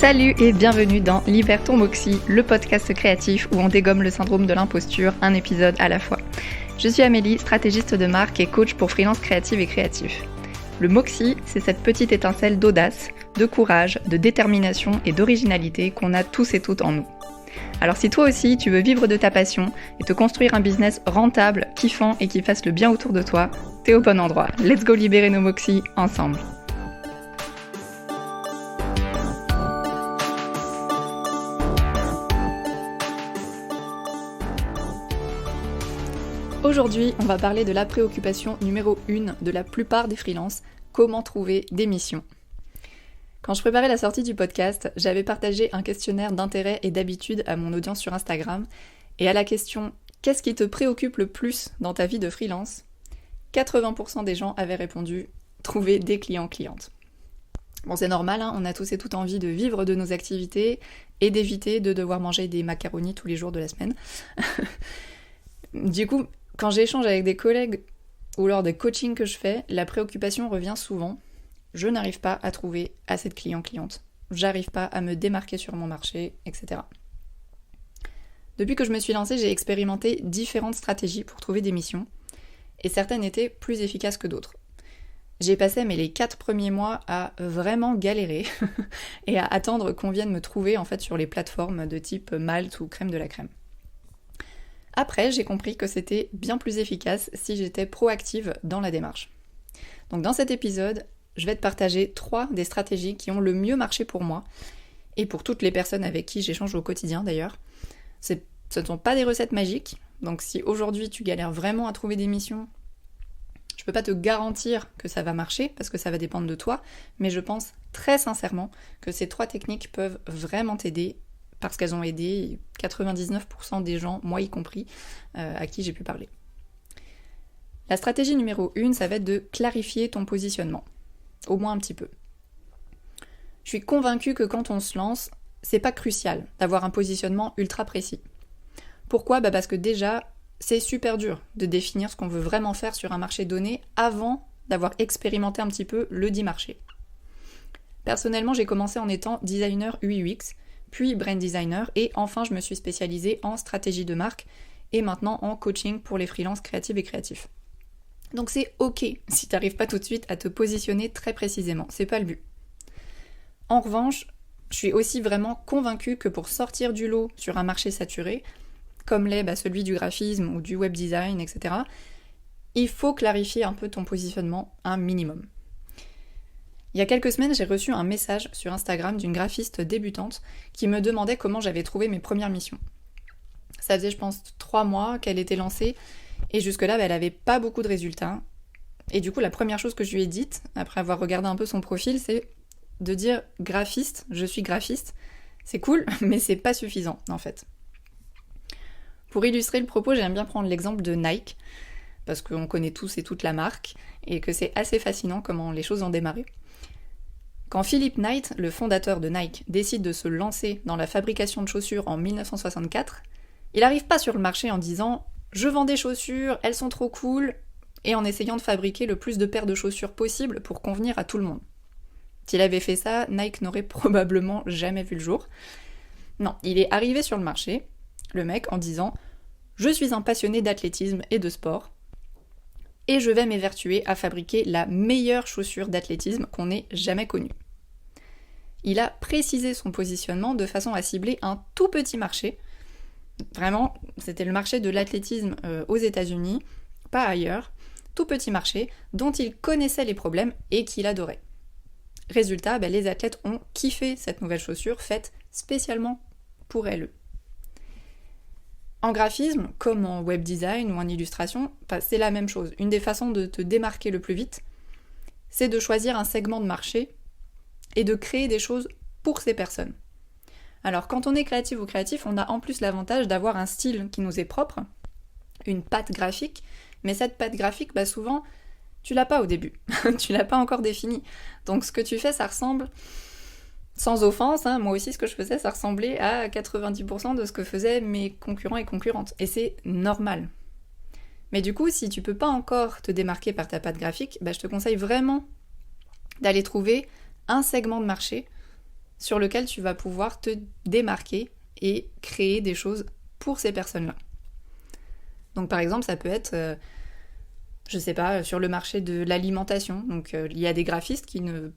Salut et bienvenue dans Libère ton Moxie, le podcast créatif où on dégomme le syndrome de l'imposture, un épisode à la fois. Je suis Amélie, stratégiste de marque et coach pour freelance créative et créatif. Le Moxie, c'est cette petite étincelle d'audace, de courage, de détermination et d'originalité qu'on a tous et toutes en nous. Alors si toi aussi tu veux vivre de ta passion et te construire un business rentable, kiffant et qui fasse le bien autour de toi, t'es au bon endroit. Let's go libérer nos Moxies ensemble. Aujourd'hui, on va parler de la préoccupation numéro 1 de la plupart des freelances, comment trouver des missions. Quand je préparais la sortie du podcast, j'avais partagé un questionnaire d'intérêt et d'habitude à mon audience sur Instagram, et à la question « Qu'est-ce qui te préoccupe le plus dans ta vie de freelance ?», 80% des gens avaient répondu « Trouver des clients-clientes ». Bon, c'est normal, hein, on a tous et toutes envie de vivre de nos activités et d'éviter de devoir manger des macaronis tous les jours de la semaine. Du coup, quand j'échange avec des collègues ou lors des coachings que je fais, la préoccupation revient souvent. Je n'arrive pas à trouver assez de clients-clientes. J'arrive pas à me démarquer sur mon marché, etc. Depuis que je me suis lancée, j'ai expérimenté différentes stratégies pour trouver des missions, et certaines étaient plus efficaces que d'autres. J'ai passé les 4 premiers mois à vraiment galérer et à attendre qu'on vienne me trouver en fait sur les plateformes de type Malte ou Crème de la Crème. Après, j'ai compris que c'était bien plus efficace si j'étais proactive dans la démarche. Donc dans cet épisode, je vais te partager 3 des stratégies qui ont le mieux marché pour moi, et pour toutes les personnes avec qui j'échange au quotidien d'ailleurs. Ce ne sont pas des recettes magiques, donc si aujourd'hui tu galères vraiment à trouver des missions, je peux pas te garantir que ça va marcher, parce que ça va dépendre de toi, mais je pense très sincèrement que ces 3 techniques peuvent vraiment t'aider, parce qu'elles ont aidé 99% des gens, moi y compris, à qui j'ai pu parler. La stratégie numéro 1, ça va être de clarifier ton positionnement, au moins un petit peu. Je suis convaincue que quand on se lance, c'est pas crucial d'avoir un positionnement ultra précis. Pourquoi ? Parce que déjà, c'est super dur de définir ce qu'on veut vraiment faire sur un marché donné avant d'avoir expérimenté un petit peu le dit marché. Personnellement, j'ai commencé en étant designer UI/UX, puis brand designer, et enfin je me suis spécialisée en stratégie de marque et maintenant en coaching pour les freelances créatives et créatifs. Donc c'est ok si tu n'arrives pas tout de suite à te positionner très précisément, c'est pas le but. En revanche, je suis aussi vraiment convaincue que pour sortir du lot sur un marché saturé, comme l'est celui du graphisme ou du web design, etc., il faut clarifier un peu ton positionnement, un minimum. Il y a quelques semaines, j'ai reçu un message sur Instagram d'une graphiste débutante qui me demandait comment j'avais trouvé mes premières missions. Ça faisait, je pense, 3 mois qu'elle était lancée, et jusque-là, elle n'avait pas beaucoup de résultats. Et du coup, la première chose que je lui ai dite, après avoir regardé un peu son profil, c'est de dire « graphiste, je suis graphiste ». C'est cool, mais c'est pas suffisant, en fait. Pour illustrer le propos, j'aime bien prendre l'exemple de Nike, parce qu'on connaît tous et toutes la marque, et que c'est assez fascinant comment les choses ont démarré. Quand Philip Knight, le fondateur de Nike, décide de se lancer dans la fabrication de chaussures en 1964, il n'arrive pas sur le marché en disant « je vends des chaussures, elles sont trop cool » et en essayant de fabriquer le plus de paires de chaussures possible pour convenir à tout le monde. S'il avait fait ça, Nike n'aurait probablement jamais vu le jour. Non, il est arrivé sur le marché, le mec, en disant « je suis un passionné d'athlétisme et de sport » et je vais m'évertuer à fabriquer la meilleure chaussure d'athlétisme qu'on ait jamais connue. Il a précisé son positionnement de façon à cibler un tout petit marché. Vraiment, c'était le marché de l'athlétisme aux États-Unis, pas ailleurs. Tout petit marché dont il connaissait les problèmes et qu'il adorait. Résultat, les athlètes ont kiffé cette nouvelle chaussure faite spécialement pour elles. En graphisme, comme en web design ou en illustration, c'est la même chose. Une des façons de te démarquer le plus vite, c'est de choisir un segment de marché et de créer des choses pour ces personnes. Alors quand on est créatif ou créatif, on a en plus l'avantage d'avoir un style qui nous est propre, une patte graphique, mais cette patte graphique, souvent, tu l'as pas au début, tu l'as pas encore définie. Donc ce que tu fais, ça ressemble, sans offense, moi aussi ce que je faisais, ça ressemblait à 90% de ce que faisaient mes concurrents et concurrentes, et c'est normal. Mais du coup, si tu peux pas encore te démarquer par ta patte graphique, je te conseille vraiment d'aller trouver un segment de marché sur lequel tu vas pouvoir te démarquer et créer des choses pour ces personnes-là. Donc par exemple, ça peut être, je sais pas, sur le marché de l'alimentation. Donc il y a des graphistes qui ne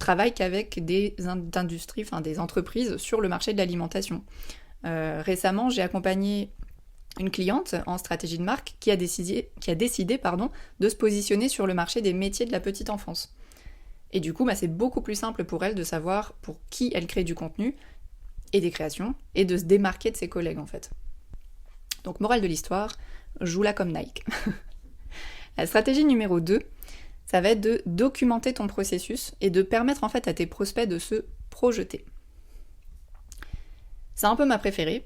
travaillent qu'avec des industries, enfin des entreprises sur le marché de l'alimentation. Récemment, j'ai accompagné une cliente en stratégie de marque qui a décidé de se positionner sur le marché des métiers de la petite enfance. Et du coup, c'est beaucoup plus simple pour elle de savoir pour qui elle crée du contenu et des créations, et de se démarquer de ses collègues en fait. Donc morale de l'histoire, joue-la comme Nike. La stratégie numéro 2, ça va être de documenter ton processus et de permettre en fait à tes prospects de se projeter. C'est un peu ma préférée,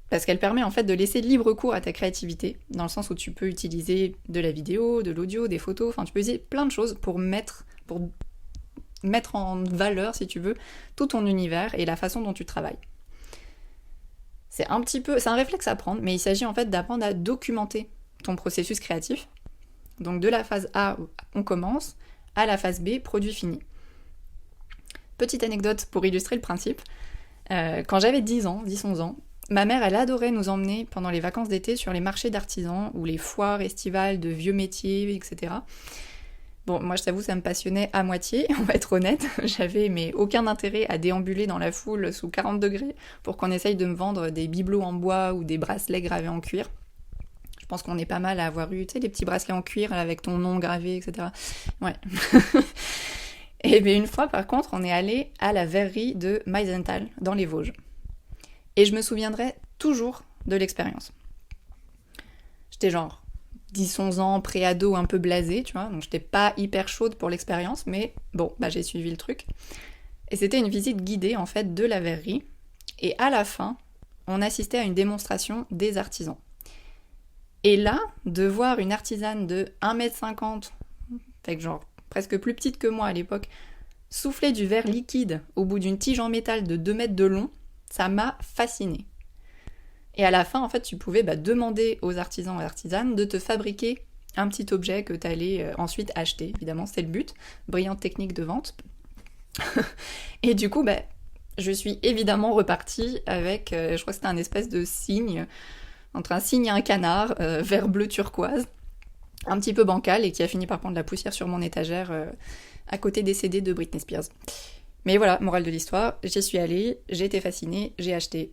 parce qu'elle permet en fait de laisser libre cours à ta créativité, dans le sens où tu peux utiliser de la vidéo, de l'audio, des photos, enfin tu peux utiliser plein de choses pour mettre en valeur, si tu veux, tout ton univers et la façon dont tu travailles. C'est un réflexe à prendre, mais il s'agit en fait d'apprendre à documenter ton processus créatif. Donc de la phase A, on commence, à la phase B, produit fini. Petite anecdote pour illustrer le principe. Quand j'avais 10-11 ans, ma mère, elle adorait nous emmener pendant les vacances d'été sur les marchés d'artisans ou les foires estivales de vieux métiers, etc. Bon, moi je t'avoue, ça me passionnait à moitié, on va être honnête. J'avais aucun intérêt à déambuler dans la foule sous 40 degrés pour qu'on essaye de me vendre des bibelots en bois ou des bracelets gravés en cuir. Je pense qu'on est pas mal à avoir eu, tu sais, les petits bracelets en cuir avec ton nom gravé, etc. Ouais. Et bien une fois, par contre, on est allé à la verrerie de Meisenthal, dans les Vosges. Et je me souviendrai toujours de l'expérience. J'étais genre 10-11 ans, pré-ado, un peu blasée, tu vois, donc j'étais pas hyper chaude pour l'expérience, mais bon, j'ai suivi le truc. Et c'était une visite guidée, en fait, de la verrerie, et à la fin, on assistait à une démonstration des artisans. Et là, de voir une artisane de 1m50, fait que genre presque plus petite que moi à l'époque, souffler du verre liquide au bout d'une tige en métal de 2 mètres de long, ça m'a fascinée. Et à la fin, en fait, tu pouvais demander aux artisans et artisanes de te fabriquer un petit objet que tu allais ensuite acheter. Évidemment, c'est le but. Brillante technique de vente. Et du coup, je suis évidemment repartie avec, je crois que c'était un espèce de cygne, entre un cygne et un canard, vert bleu turquoise, un petit peu bancal et qui a fini par prendre la poussière sur mon étagère à côté des CD de Britney Spears. Mais voilà, morale de l'histoire, j'y suis allée, j'ai été fascinée, j'ai acheté.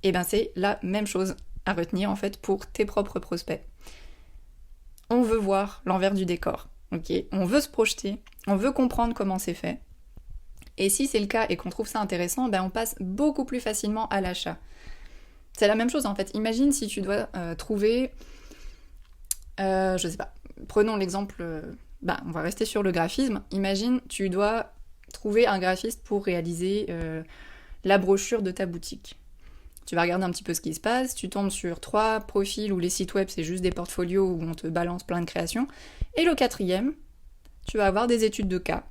Et c'est la même chose à retenir en fait pour tes propres prospects. On veut voir l'envers du décor, ok ? On veut se projeter, on veut comprendre comment c'est fait. Et si c'est le cas et qu'on trouve ça intéressant, on passe beaucoup plus facilement à l'achat. C'est la même chose en fait. Imagine si tu dois trouver, je sais pas, prenons l'exemple, on va rester sur le graphisme. Imagine tu dois trouver un graphiste pour réaliser la brochure de ta boutique. Tu vas regarder un petit peu ce qui se passe, tu tombes sur 3 profils où les sites web c'est juste des portfolios où on te balance plein de créations. Et le 4e, tu vas avoir des études de cas,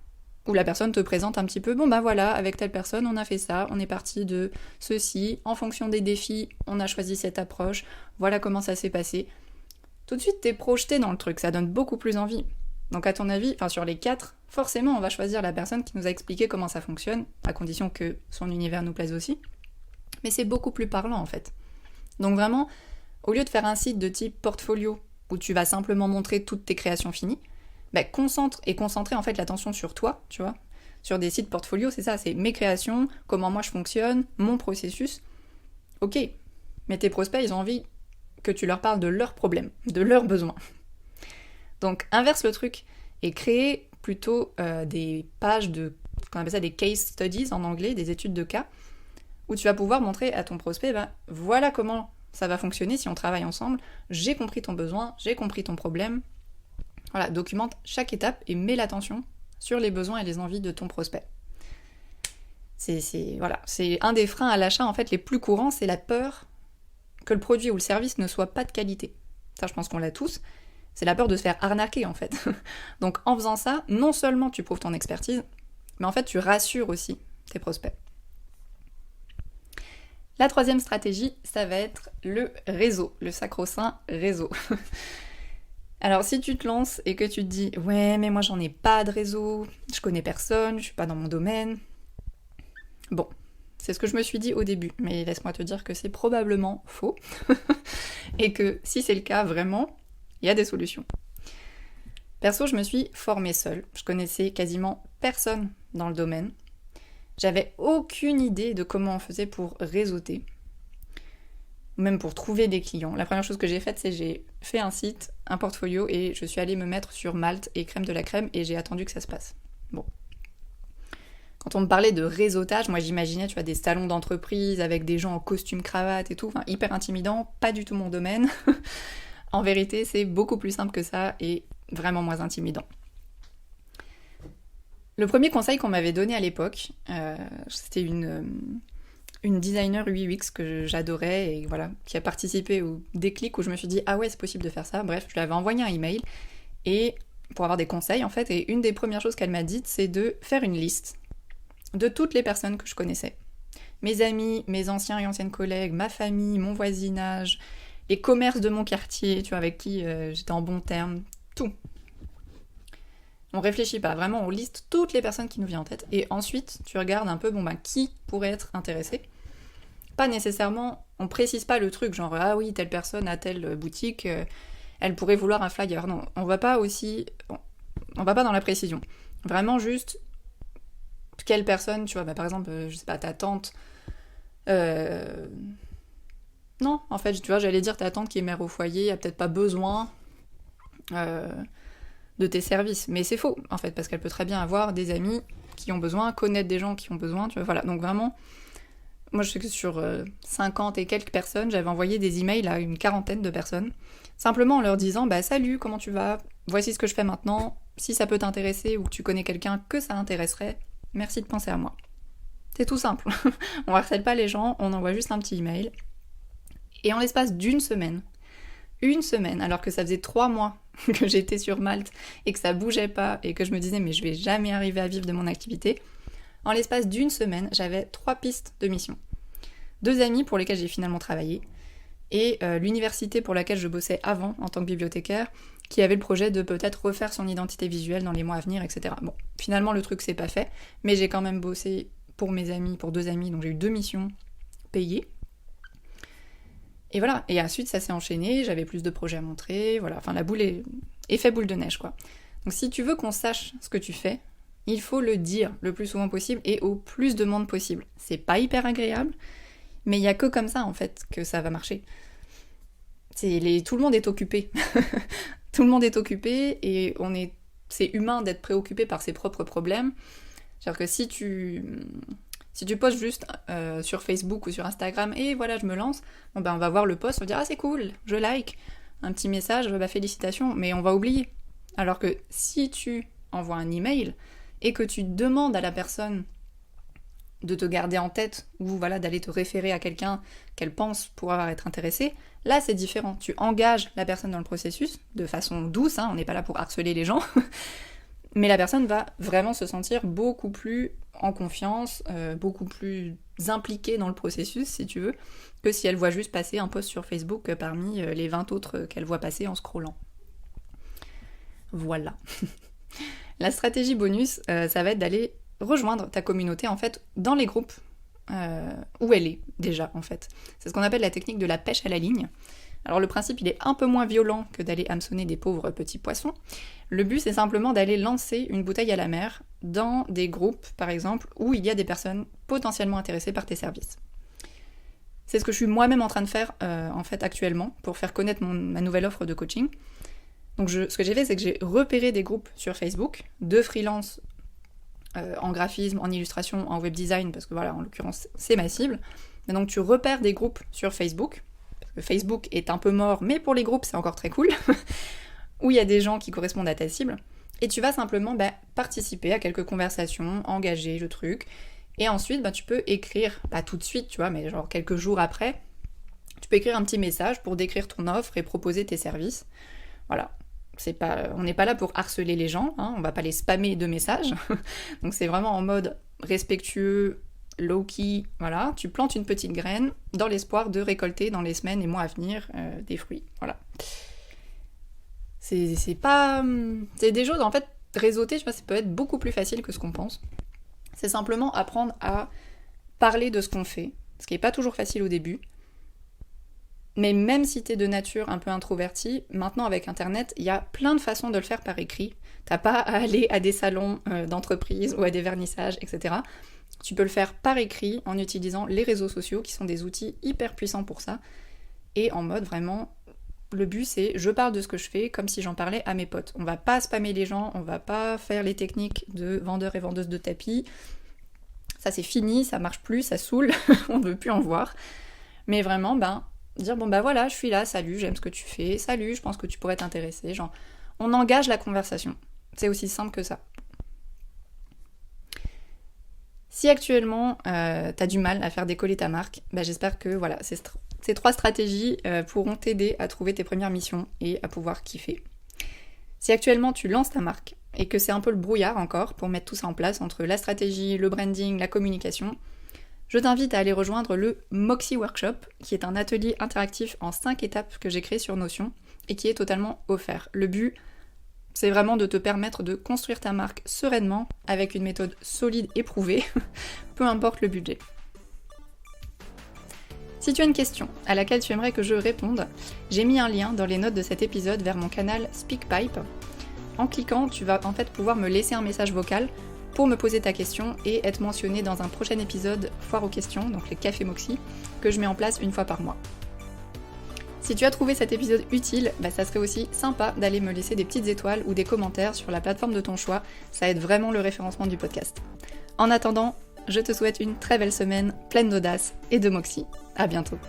où la personne te présente un petit peu, voilà, avec telle personne on a fait ça, on est parti de ceci, en fonction des défis, on a choisi cette approche, voilà comment ça s'est passé. Tout de suite t'es projeté dans le truc, ça donne beaucoup plus envie. Donc à ton avis, sur les 4, forcément on va choisir la personne qui nous a expliqué comment ça fonctionne, à condition que son univers nous plaise aussi. Mais c'est beaucoup plus parlant en fait. Donc vraiment, au lieu de faire un site de type portfolio, où tu vas simplement montrer toutes tes créations finies, concentrer en fait l'attention sur toi, tu vois. Sur des sites portfolio, c'est ça, c'est mes créations, comment moi je fonctionne, mon processus. Ok, mais tes prospects, ils ont envie que tu leur parles de leurs problèmes, de leurs besoins. Donc inverse le truc et crée plutôt des pages qu'on appelle ça des case studies en anglais, des études de cas, où tu vas pouvoir montrer à ton prospect, voilà comment ça va fonctionner si on travaille ensemble, j'ai compris ton besoin, j'ai compris ton problème. Voilà, documente chaque étape et mets l'attention sur les besoins et les envies de ton prospect. C'est un des freins à l'achat en fait les plus courants, c'est la peur que le produit ou le service ne soit pas de qualité. Ça, je pense qu'on l'a tous. C'est la peur de se faire arnaquer en fait. Donc en faisant ça, non seulement tu prouves ton expertise, mais en fait tu rassures aussi tes prospects. La 3e stratégie, ça va être le réseau, le sacro-saint réseau. Alors si tu te lances et que tu te dis « Ouais, mais moi j'en ai pas de réseau, je connais personne, je suis pas dans mon domaine », Bon, c'est ce que je me suis dit au début, mais laisse-moi te dire que c'est probablement faux, et que si c'est le cas, vraiment, il y a des solutions. Perso, je me suis formée seule, je connaissais quasiment personne dans le domaine, j'avais aucune idée de comment on faisait pour réseauter, même pour trouver des clients. La première chose que j'ai faite, c'est j'ai fait un site, un portfolio, et je suis allée me mettre sur Malte et Crème de la Crème, et j'ai attendu que ça se passe. Bon. Quand on me parlait de réseautage, moi j'imaginais, tu vois, des salons d'entreprise avec des gens en costume cravate et tout, enfin hyper intimidant, pas du tout mon domaine. En vérité, c'est beaucoup plus simple que ça et vraiment moins intimidant. Le premier conseil qu'on m'avait donné à l'époque, c'était une designer UX que j'adorais et voilà, qui a participé au déclic où je me suis dit ah ouais c'est possible de faire ça. Bref, je lui avais envoyé un email et pour avoir des conseils en fait, et une des premières choses qu'elle m'a dites c'est de faire une liste de toutes les personnes que je connaissais. Mes amis, mes anciens et anciennes collègues, ma famille, mon voisinage, les commerces de mon quartier, tu vois, avec qui j'étais en bons termes, tout. On réfléchit pas, vraiment on liste toutes les personnes qui nous viennent en tête et ensuite tu regardes un peu qui pourrait être intéressé. Pas nécessairement, on précise pas le truc, genre ah oui telle personne à telle boutique, elle pourrait vouloir un flyer. Non, on va pas dans la précision. Vraiment juste quelle personne, tu vois, par exemple, je sais pas, ta tante. Non, en fait, tu vois, j'allais dire ta tante qui est mère au foyer a peut-être pas besoin de tes services. Mais c'est faux, en fait, parce qu'elle peut très bien avoir des amis qui ont besoin, connaître des gens qui ont besoin, tu vois, voilà. Donc vraiment, moi je sais que sur 50 et quelques personnes, j'avais envoyé des emails à une quarantaine de personnes, simplement en leur disant, salut, comment tu vas ? Voici ce que je fais maintenant, si ça peut t'intéresser ou que tu connais quelqu'un que ça intéresserait, merci de penser à moi. C'est tout simple. On harcèle pas les gens, on envoie juste un petit email. Et en l'espace d'une semaine, alors que ça faisait 3 mois que j'étais sur Malte et que ça bougeait pas et que je me disais mais je vais jamais arriver à vivre de mon activité, en l'espace d'une semaine, j'avais 3 pistes de mission. 2 amis pour lesquels j'ai finalement travaillé et l'université pour laquelle je bossais avant en tant que bibliothécaire qui avait le projet de peut-être refaire son identité visuelle dans les mois à venir, etc. Bon, finalement le truc s'est pas fait, mais j'ai quand même bossé pour mes amis, pour 2 amis, donc j'ai eu 2 missions payées. Et voilà, et ensuite ça s'est enchaîné, j'avais plus de projets à montrer, voilà, enfin la boule est effet boule de neige quoi. Donc si tu veux qu'on sache ce que tu fais, il faut le dire le plus souvent possible et au plus de monde possible. C'est pas hyper agréable, mais il y a que comme ça en fait que ça va marcher. Tout le monde est occupé. Tout le monde est occupé et c'est humain d'être préoccupé par ses propres problèmes. C'est-à-dire que si tu postes juste sur Facebook ou sur Instagram et voilà je me lance, on va voir le post, on va dire ah c'est cool, je like, un petit message, félicitations, mais on va oublier. Alors que si tu envoies un email et que tu demandes à la personne de te garder en tête ou voilà d'aller te référer à quelqu'un qu'elle pense pouvoir être intéressée, là c'est différent. Tu engages la personne dans le processus de façon douce, on n'est pas là pour harceler les gens, mais la personne va vraiment se sentir beaucoup plus en confiance, beaucoup plus impliquée dans le processus, si tu veux, que si elle voit juste passer un post sur Facebook parmi les 20 autres qu'elle voit passer en scrollant. Voilà. La stratégie bonus, ça va être d'aller rejoindre ta communauté, en fait, dans les groupes où elle est, déjà, en fait. C'est ce qu'on appelle la technique de la pêche à la ligne. Alors le principe, il est un peu moins violent que d'aller hameçonner des pauvres petits poissons. Le but, c'est simplement d'aller lancer une bouteille à la mer dans des groupes, par exemple, où il y a des personnes potentiellement intéressées par tes services. C'est ce que je suis moi-même en train de faire, en fait, actuellement, pour faire connaître ma nouvelle offre de coaching. Donc ce que j'ai fait, c'est que j'ai repéré des groupes sur Facebook de freelance en graphisme, en illustration, en web design, parce que voilà, en l'occurrence, c'est ma cible. Et donc tu repères des groupes sur Facebook, parce que Facebook est un peu mort, mais pour les groupes, c'est encore très cool, où il y a des gens qui correspondent à ta cible, et tu vas simplement participer à quelques conversations, engager le truc, et ensuite tu peux écrire, pas tout de suite, tu vois, mais genre quelques jours après, tu peux écrire un petit message pour décrire ton offre et proposer tes services. Voilà. On n'est pas là pour harceler les gens, on va pas les spammer de messages, donc c'est vraiment en mode respectueux, low-key, voilà, tu plantes une petite graine dans l'espoir de récolter dans les semaines et mois à venir des fruits, voilà. C'est des choses, en fait, réseauter, je sais pas, ça peut être beaucoup plus facile que ce qu'on pense. C'est simplement apprendre à parler de ce qu'on fait, ce qui n'est pas toujours facile au début. Mais même si t'es de nature un peu introvertie, maintenant avec Internet, il y a plein de façons de le faire par écrit. T'as pas à aller à des salons d'entreprise ou à des vernissages, etc. Tu peux le faire par écrit en utilisant les réseaux sociaux qui sont des outils hyper puissants pour ça. Et en mode vraiment, le but c'est je parle de ce que je fais comme si j'en parlais à mes potes. On va pas spammer les gens, on va pas faire les techniques de vendeurs et vendeuses de tapis. Ça c'est fini, ça marche plus, ça saoule, on ne veut plus en voir. Mais vraiment, dire bon voilà, je suis là, salut, j'aime ce que tu fais, salut, je pense que tu pourrais t'intéresser. Genre, on engage la conversation. C'est aussi simple que ça. Si actuellement t'as du mal à faire décoller ta marque, j'espère que voilà, ces 3 stratégies pourront t'aider à trouver tes premières missions et à pouvoir kiffer. Si actuellement tu lances ta marque et que c'est un peu le brouillard encore pour mettre tout ça en place entre la stratégie, le branding, la communication, je t'invite à aller rejoindre le Moxie Workshop, qui est un atelier interactif en 5 étapes que j'ai créé sur Notion et qui est totalement offert. Le but, c'est vraiment de te permettre de construire ta marque sereinement avec une méthode solide et prouvée, peu importe le budget. Si tu as une question à laquelle tu aimerais que je réponde, j'ai mis un lien dans les notes de cet épisode vers mon canal SpeakPipe. En cliquant, tu vas en fait pouvoir me laisser un message vocal pour me poser ta question et être mentionné dans un prochain épisode Foire aux questions, donc les cafés Moxie, que je mets en place une fois par mois. Si tu as trouvé cet épisode utile, ça serait aussi sympa d'aller me laisser des petites étoiles ou des commentaires sur la plateforme de ton choix, ça aide vraiment le référencement du podcast. En attendant, je te souhaite une très belle semaine, pleine d'audace et de Moxie. À bientôt.